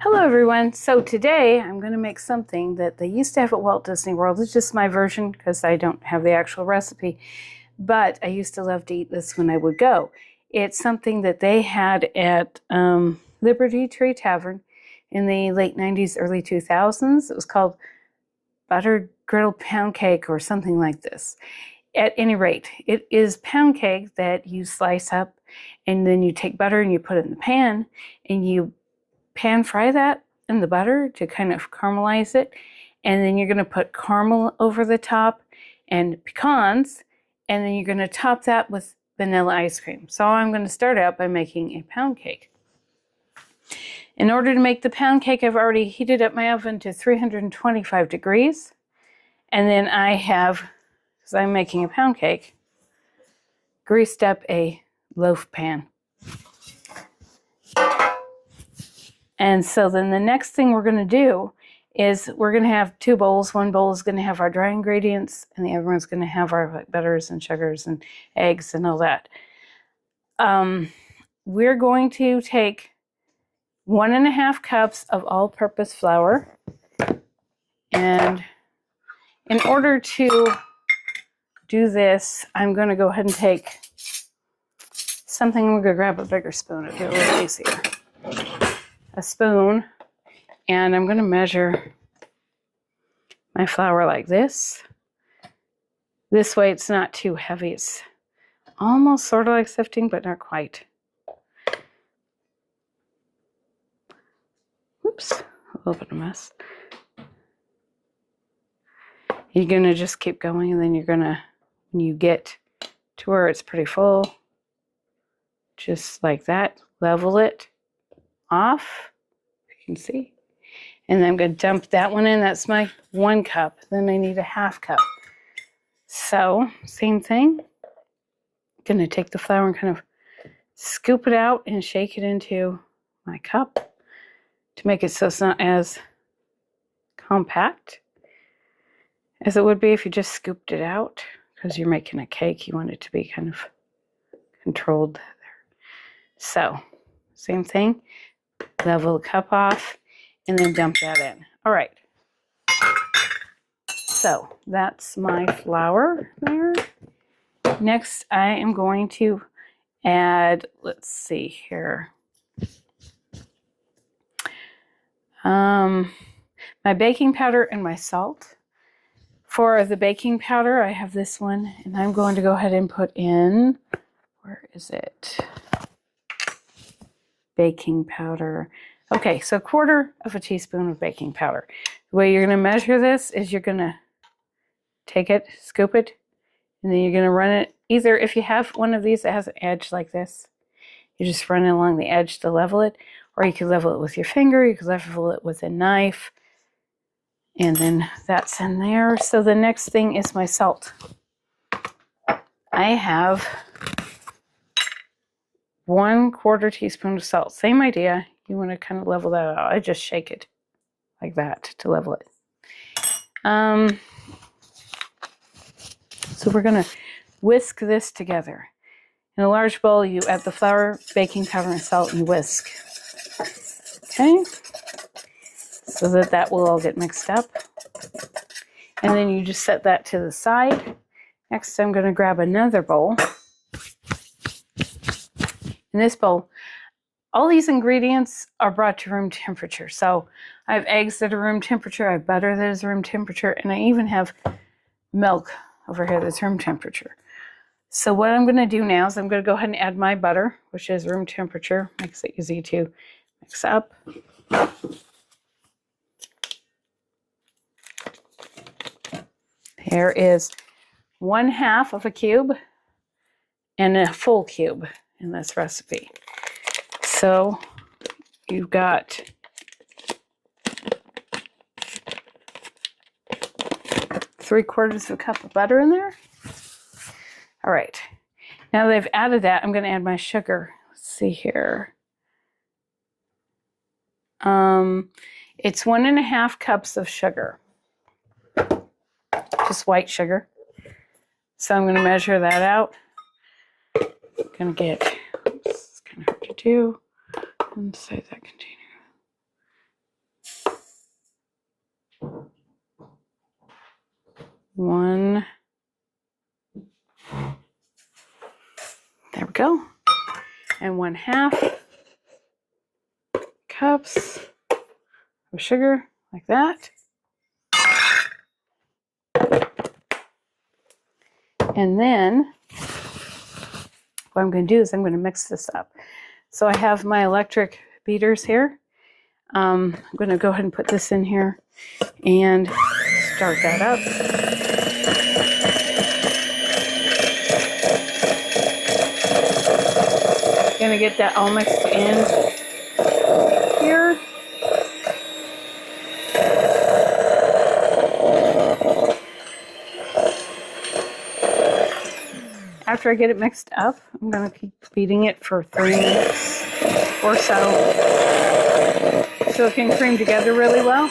Hello everyone. So today I'm going to make something that they used to have at Walt Disney World. It's just my version because I don't have the actual recipe, but I used to love to eat this when I would go. It's something that they had at Liberty Tree Tavern in the late 90s, early 2000s. It was called buttered griddle pound cake or something like this. At any rate, it is pound cake that you slice up and then you take butter and you put it in the pan and you pan fry that in the butter to kind of caramelize it. And then you're going to put caramel over the top and pecans. And then you're going to top that with vanilla ice cream. So I'm going to start out by making a pound cake. In order to make the pound cake, I've already heated up my oven to 325 degrees. And then I have, because I'm making a pound cake, greased up a loaf pan. And so then the next thing we're going to do is we're going to have two bowls. One bowl is going to have our dry ingredients, and the other one's going to have our butters and sugars and eggs and all that. We're going to take 1.5 cups of all-purpose flour. And in order to do this, I'm going to go ahead and take something. I'm going to grab a bigger spoon. It'll be a little easier. A spoon, and I'm going to measure my flour like this. This way it's not too heavy. It's almost sort of like sifting, but not quite. Oops, a little bit of a mess. You're going to just keep going, and then you're going to, when you get to where it's pretty full, just like that, level it off, you can see. And then I'm going to dump that one in. That's my 1 cup. Then I need a 1/2 cup. So, same thing. I'm going to take the flour and kind of scoop it out and shake it into my cup to make it so it's not as compact as it would be if you just scooped it out, because you're making a cake. You want it to be kind of controlled there. So, same thing. Level the cup off and then dump that in. All right. So that's my flour there. Next, I am going to add, let's see here, my baking powder and my salt. For the baking powder, I have this one, and I'm going to go ahead and put in, where is it? Baking powder. Okay, so 1/4 teaspoon of baking powder. The way you're going to measure this is you're going to take it, scoop it, and then you're going to run it. Either if you have one of these that has an edge like this, you just run it along the edge to level it, or you can level it with your finger, you can level it with a knife, and then that's in there. So the next thing is my salt. I have 1/4 teaspoon of salt. Same idea. You want to kind of level that out. I just shake it like that to level it. So we're going to whisk this together. In a large bowl, you add the flour, baking powder, and salt, and you whisk. Okay? So that will all get mixed up. And then you just set that to the side. Next, I'm going to grab another bowl. In this bowl, all these ingredients are brought to room temperature. So I have eggs that are room temperature, I have butter that is room temperature, and I even have milk over here that's room temperature. So what I'm going to do now is I'm going to go ahead and add my butter, which is room temperature. Makes it easy to mix up. Here is 1/2 cube and a full cube in this recipe. So you've got ¾ cup of butter in there. All right. Now that I've added that, I'm going to add my sugar. Let's see here. It's 1.5 cups of sugar. Just white sugar. So I'm going to measure that out. I'm going to get, it's kind of hard to do, inside that container. 1. There we go. And 1/2 cups of sugar, like that. And then what I'm going to do is I'm going to mix this up. So I have my electric beaters here. I'm going to go ahead and put this in here and start that up. Going to get that all mixed in here. After I get it mixed up, I'm going to keep beating it for 3 minutes or so it can cream together really well.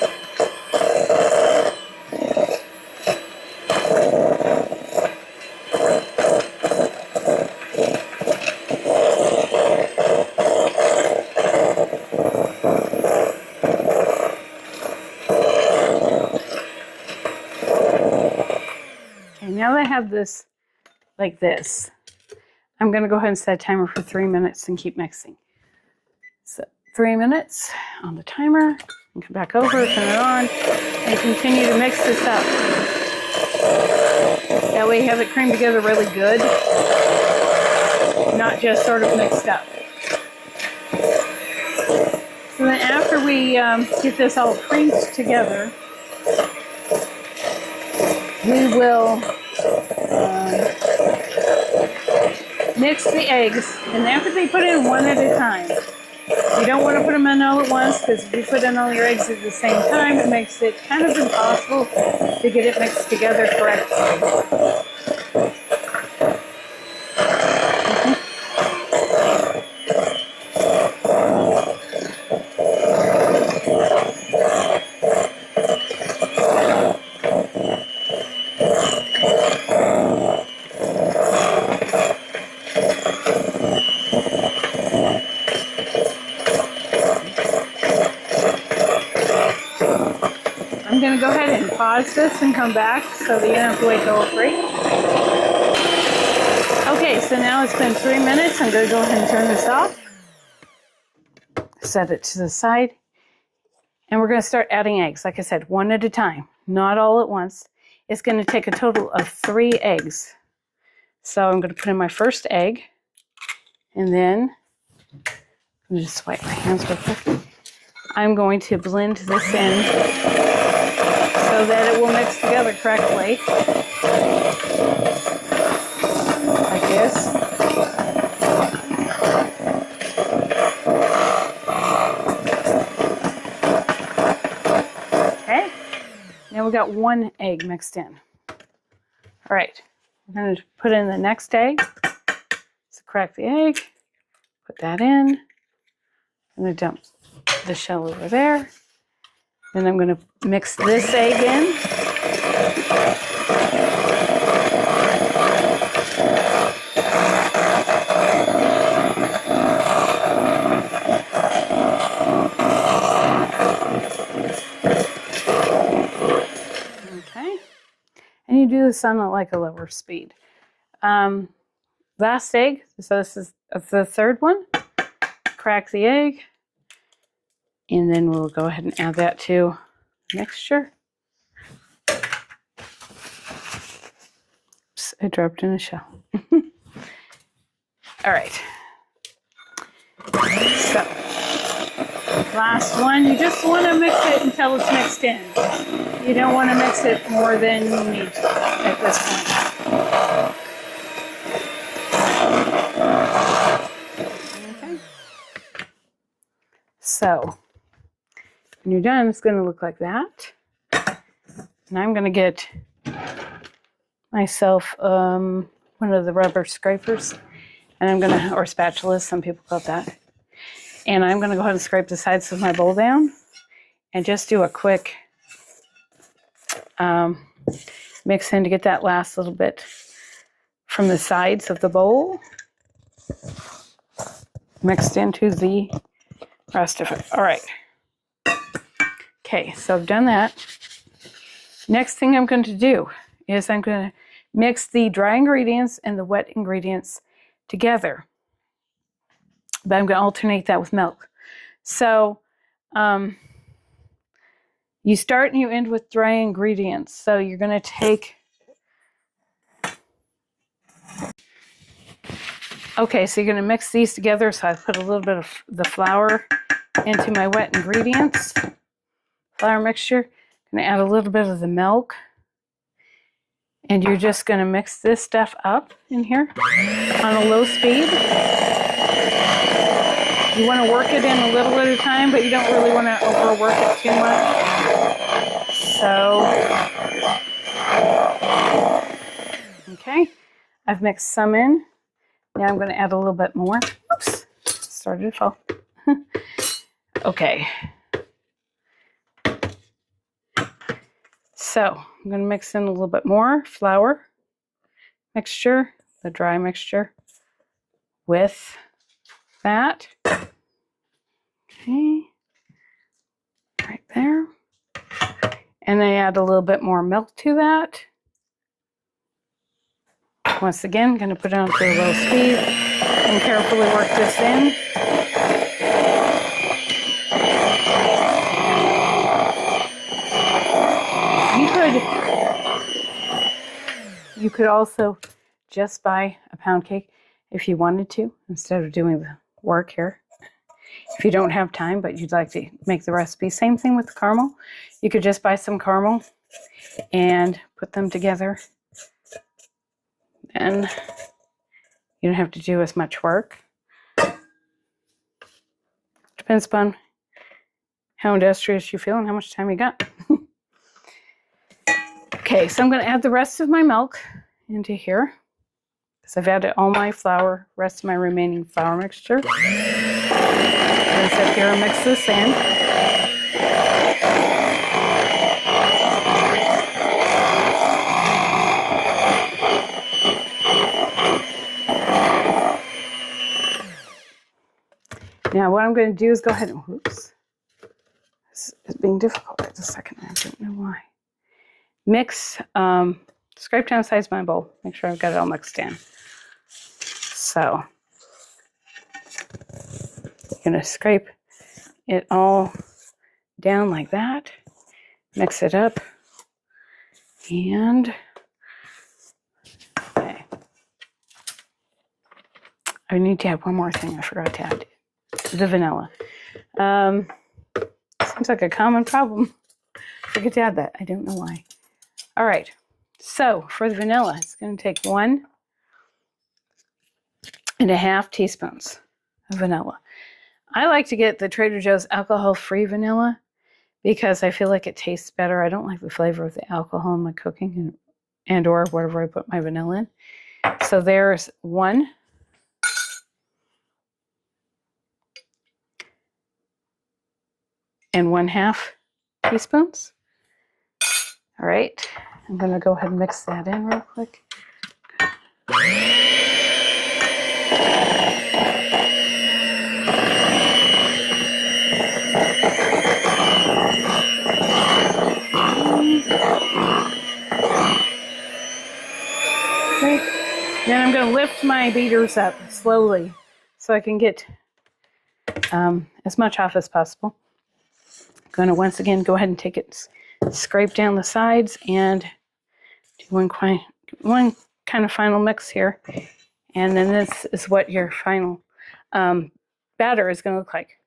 Okay, now that I have this like this, I'm going to go ahead and set a timer for 3 minutes and keep mixing. So 3 minutes on the timer, and come back over, turn it on, and continue to mix this up. That way you have it creamed together really good, not just sort of mixed up. So then after we get this all creamed together, we will mix the eggs, and they have to be put in one at a time. You don't want to put them in all at once, because if you put in all your eggs at the same time, it makes it kind of impossible to get it mixed together correctly. I'm going to go ahead and pause this and come back so that you don't have to wait the whole 3. Okay, so now it's been 3 minutes. I'm going to go ahead and turn this off. Set it to the side. And we're going to start adding eggs. Like I said, one at a time, not all at once. It's going to take a total of 3 eggs. So I'm going to put in my first egg. And then, let me just wipe my hands real quick. I'm going to blend this in so that it will mix together correctly, like this. Okay, now we got 1 egg mixed in. All right, we're going to put in the next egg. So crack the egg, put that in. I'm going to dump the shell over there. Then I'm going to mix this egg in. Okay. And you do this on like a lower speed. Last egg, so this is the third one. Crack the egg. And then we'll go ahead and add that to the mixture. Oops, I dropped in a shell. All right. So, last one, you just want to mix it until it's mixed in. You don't want to mix it more than you need at this point. Okay. So, when you're done, it's going to look like that. And I'm going to get myself one of the rubber scrapers, and I'm going to, or spatulas, some people call it that. And I'm going to go ahead and scrape the sides of my bowl down and just do a quick mix in to get that last little bit from the sides of the bowl mixed into the rest of it. All right. Okay, so I've done that. Next thing I'm going to do is I'm going to mix the dry ingredients and the wet ingredients together. But I'm going to alternate that with milk. So you start and you end with dry ingredients. So you're going to take... Okay, so you're going to mix these together. So I put a little bit of the flour into my wet ingredients. Flour mixture. I'm going to add a little bit of the milk. And you're just going to mix this stuff up in here on a low speed. You want to work it in a little at a time, but you don't really want to overwork it too much. So, okay, I've mixed some in. Now I'm going to add a little bit more. Oops, started to fall. Okay. So I'm going to mix in a little bit more flour mixture, the dry mixture, with that. Okay, right there. And I add a little bit more milk to that. Once again, I'm going to put it on to a low speed and carefully work this in. You could also just buy a pound cake if you wanted to, instead of doing the work here. If you don't have time, but you'd like to make the recipe, same thing with the caramel. You could just buy some caramel and put them together. And you don't have to do as much work. Depends upon how industrious you feel and how much time you got. Okay, so I'm going to add the rest of my milk into here, because I've added all my flour, rest of my remaining flour mixture. I'm going to sit here and mix this in. Now what I'm going to do is go ahead and, whoops, this is being difficult at the second. I don't know why. Mix, scrape down the sides of my bowl. Make sure I've got it all mixed in. So, you're going to scrape it all down like that. Mix it up. And, okay. I need to add one more thing I forgot to add. The vanilla. Seems like a common problem. I forget to add that. I don't know why. All right, so for the vanilla, it's going to take 1.5 teaspoons of vanilla. I like to get the Trader Joe's alcohol-free vanilla because I feel like it tastes better. I don't like the flavor of the alcohol in my cooking and or whatever I put my vanilla in. So there's 1. And 1/2 teaspoons. All right, I'm going to go ahead and mix that in real quick. Great. Then I'm going to lift my beaters up slowly so I can get as much off as possible. I'm going to once again go ahead and take it, scrape down the sides, and do one kind of final mix here. And then this is what your final batter is going to look like.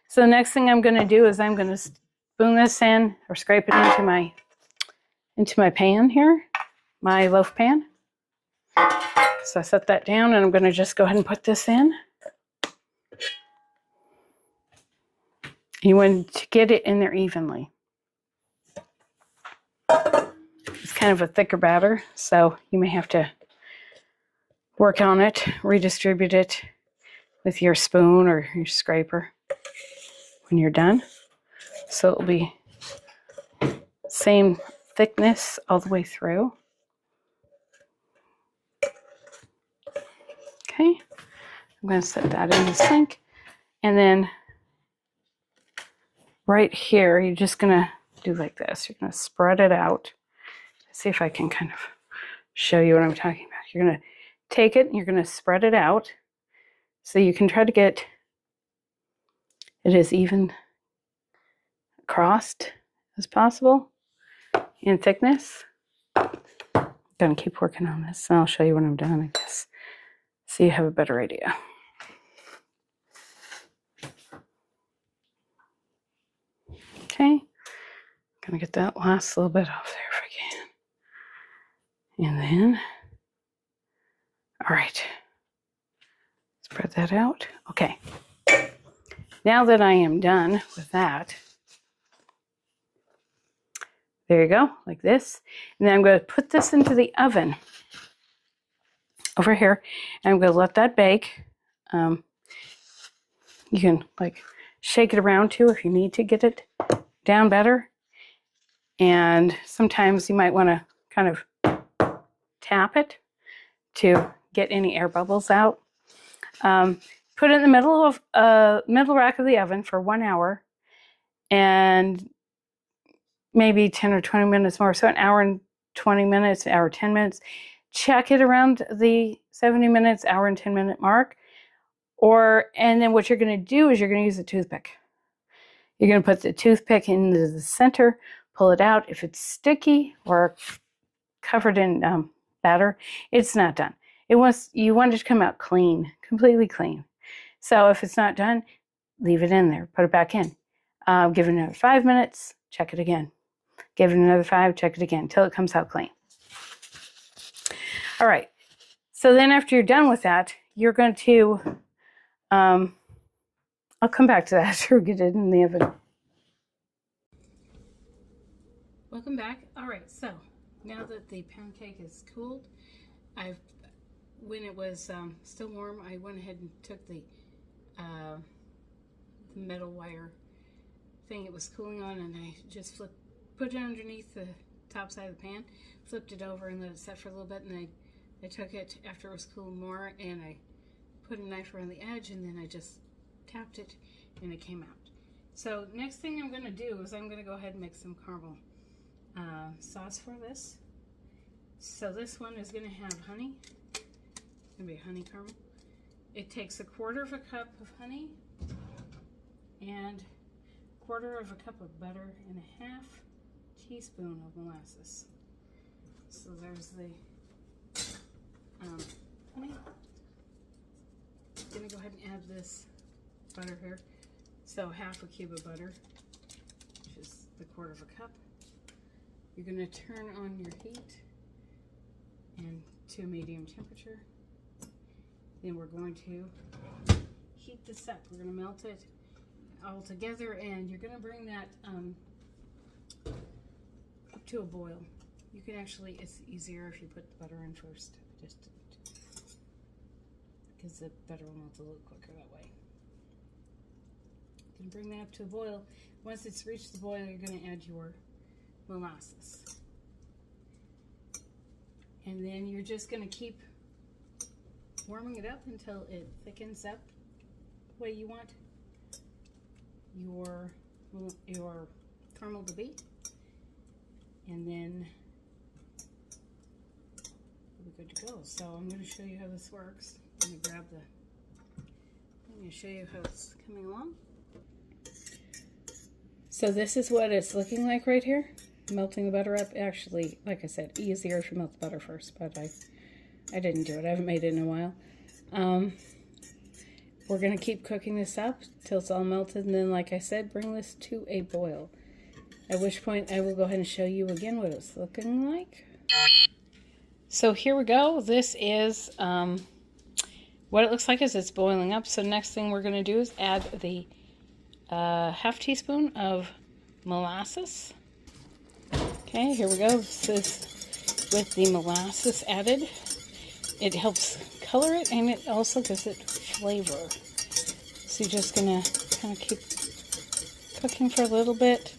So the next thing I'm going to do is I'm going to spoon this in or scrape it into my pan here, my loaf pan. So I set that down and I'm going to just go ahead and put this in. You want to get it in there evenly. It's kind of a thicker batter, so you may have to work on it, redistribute it with your spoon or your scraper when you're done. So it'll be same thickness all the way through. Okay, I'm going to set that in the sink. And then right here, you're just going to do like this. You're going to spread it out see if I can kind of show you what I'm talking about. You're going to take it and you're going to spread it out so you can try to get it as even across as possible in thickness. I'm going to keep working on this and I'll show you when I'm done, I guess, so you have a better idea. Okay, I'm going to get that last little bit off there if I can. And then, all right, spread that out. Okay, now that I am done with that, there you go, like this. And then I'm going to put this into the oven over here, and I'm going to let that bake. You can like shake it around too if you need to get it down better. And sometimes you might want to kind of tap it to get any air bubbles out. Put it in the middle of middle rack of the oven for 1 hour and maybe 10 or 20 minutes more. So an hour and 20 minutes, an hour 10 minutes. Check it around the 70 minutes, hour and 10 minute mark. And then what you're going to do is you're going to use a toothpick. You're going to put the toothpick into the center, pull it out. If it's sticky or covered in batter, it's not done. You want it to come out clean, completely clean. So if it's not done, leave it in there, put it back in. Give it another 5 minutes, check it again. Give it another 5, check it again, until it comes out clean. All right, so then after you're done with that, you're going to, I'll come back to that after we get it in the oven. Welcome back. All right, so now that the pancake is cooled, when it was still warm, I went ahead and took the metal wire thing it was cooling on, and I just put it underneath the top side of the pan, flipped it over and let it set for a little bit, and I took it after it was cooled more, and I put a knife around the edge, and then I just tapped it, and it came out. So next thing I'm going to do is I'm going to go ahead and make some caramel sauce for this. So this one is going to have honey. It's going to be honey caramel. It takes 1/4 cup of honey and 1/4 cup of butter and 1/2 teaspoon of molasses. So there's the honey. I'm going to go ahead and add this butter here. So 1/2 cube of butter, which is the 1/4 cup. You're going to turn on your heat and to medium temperature. Then we're going to heat this up. We're going to melt it all together, and you're going to bring that up to a boil. You can actually, it's easier if you put the butter in first, just because the butter will melt a little quicker that way. You can bring that up to a boil. Once it's reached the boil, you're going to add your molasses. And then you're just going to keep warming it up until it thickens up the way you want your caramel to be. And then we'll be good to go. So I'm going to show you how this works. I'm going to show you how it's coming along. So this is what it's looking like right here. Melting the butter up. Actually, like I said, easier if you melt the butter first, but I didn't do it. I haven't made it in a while. We're going to keep cooking this up till it's all melted, and then, like I said, bring this to a boil. At which point I will go ahead and show you again what it's looking like. So here we go. This is what it looks like as it's boiling up. So next thing we're going to do is add the 1/2 teaspoon of molasses. Okay, here we go. This is with the molasses added. It helps color it, and it also gives it flavor. So you're just going to kind of keep cooking for a little bit.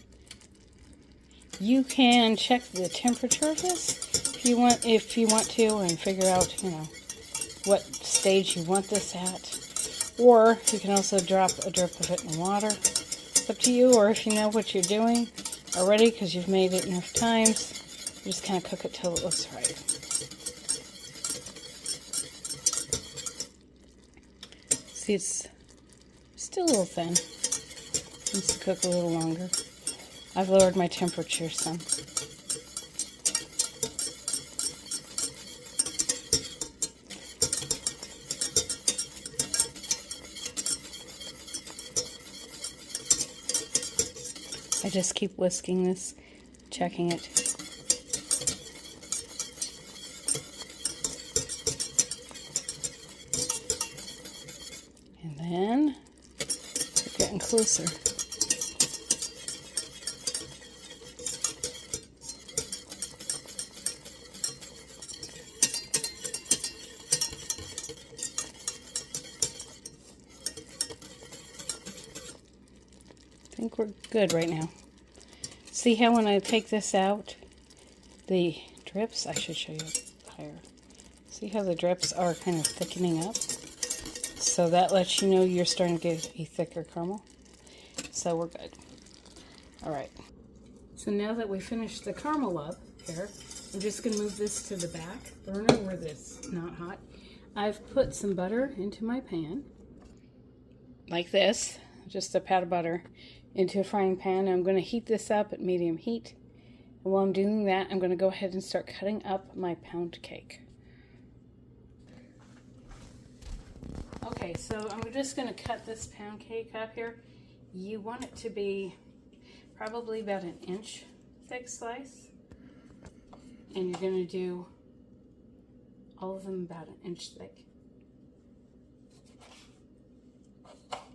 You can check the temperature of this if you want to, and figure out, what stage you want this at. Or you can also drop a drip of it in water. It's up to you, or if you know what you're doing already because you've made it enough times, Just kind of cook it till it looks right. See, it's still a little thin. Needs to cook a little longer. I've lowered my temperature some. I just keep whisking this, checking it. And then we're getting closer. I think we're good right now. See how when I take this out, the drips, I should show you higher. See how the drips are kind of thickening up? So that lets you know you're starting to get a thicker caramel. So we're good. All right. So now that we finished the caramel up here, I'm just going to move this to the back burner where it's not hot. I've put some butter into my pan, like this, just a pat of butter into a frying pan. I'm going to heat this up at medium heat. And while I'm doing that, I'm going to go ahead and start cutting up my pound cake. Okay, so I'm just going to cut this pound cake up here. You want it to be probably about an inch thick slice. And you're going to do all of them about an inch thick.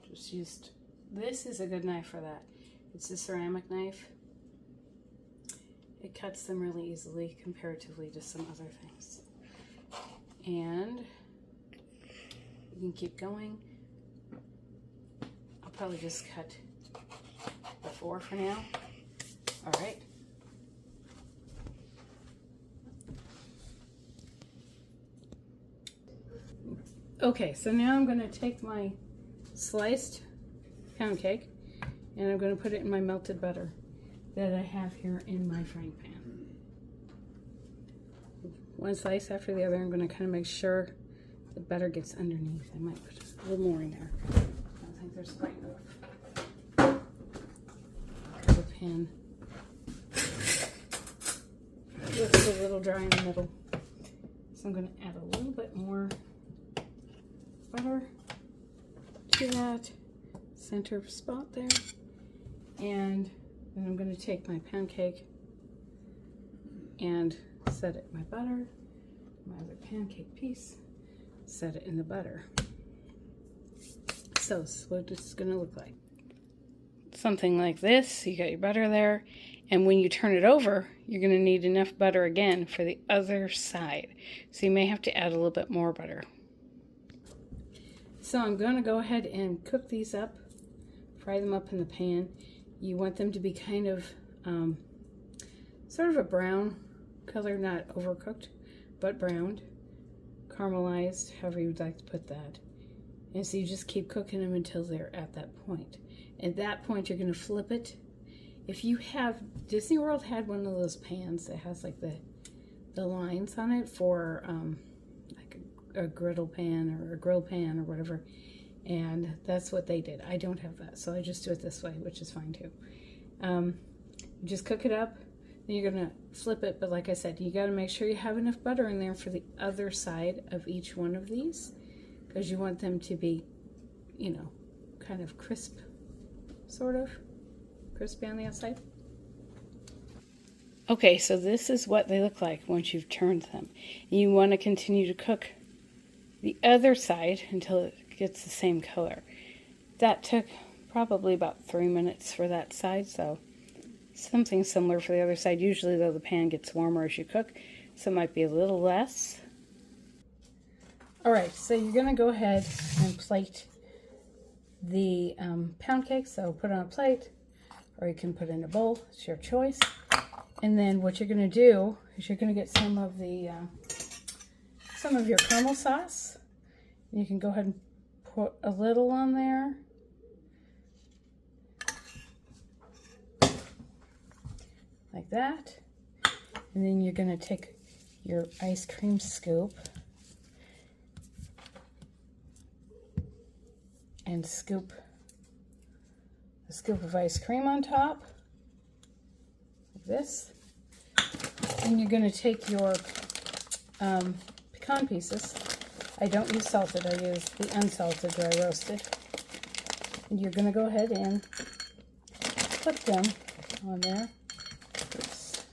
Just used, this is a good knife for that. It's a ceramic knife. It cuts them really easily comparatively to some other things. And you can keep going. I'll probably just cut the 4 for now. All right. Okay, so now I'm going to take my sliced pound cake and I'm going to put it in my melted butter that I have here in my frying pan. One slice after the other. I'm going to kind of make sure the butter gets underneath. I might put a little more in there. I don't think there's quite enough. The pan looks a little dry in the middle. So I'm going to add a little bit more butter to that center spot there. And then I'm going to take my pound cake and set it in my butter, my other pancake piece, set it in the butter. So this is what it's going to look like. Something like this. You got your butter there, and when you turn it over, you're going to need enough butter again for the other side. So you may have to add a little bit more butter. So I'm going to go ahead and cook these up, fry them up in the pan. You want them to be kind of sort of a brown color, not overcooked, but browned, caramelized, however you'd like to put that. And so you just keep cooking them until they're at that point. At that point, you're going to flip it. If you have, Disney World had one of those pans that has like the lines on it for like a griddle pan or a grill pan or whatever. And that's what they did. I don't have that, so I just do it this way, which is fine too. Just cook it up. Then you're going to flip it, but like I said, you got to make sure you have enough butter in there for the other side of each one of these, because you want them to be, you know, kind of crisp, sort of crispy on the outside. Okay, so this is what they look like once you've turned them. And you want to continue to cook the other side until it gets the same color. That took probably about 3 minutes for that side, so something similar for the other side. Usually, though, the pan gets warmer as you cook, so it might be a little less. All right, so you're going to go ahead and plate the pound cake. So put it on a plate, or you can put it in a bowl. It's your choice. And then what you're going to do is you're going to get some of your caramel sauce. And you can go ahead and put a little on there. Like that. And then you're going to take your ice cream scoop and scoop a scoop of ice cream on top, like this. And you're going to take your pecan pieces. I don't use salted, I use the unsalted dry roasted. And you're going to go ahead and put them on there. Oops.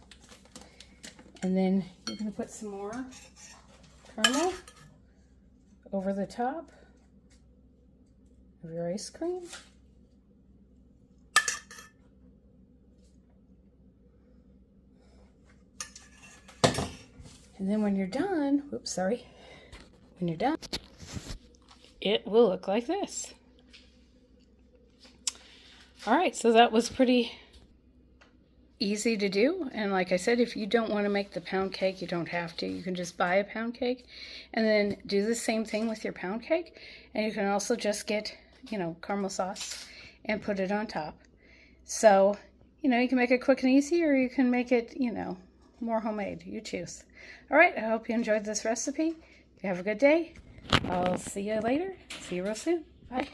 And then you're going to put some more caramel over the top of your ice cream. And then when you're done, whoops, sorry. When you're done, it will look like this. All right, so that was pretty easy to do. And like I said, if you don't want to make the pound cake, you don't have to. You can just buy a pound cake and then do the same thing with your pound cake. And you can also just get, caramel sauce and put it on top. So, you can make it quick and easy, or you can make it, more homemade. You choose. All right, I hope you enjoyed this recipe. You have a good day. I'll see you later. See you real soon. Bye.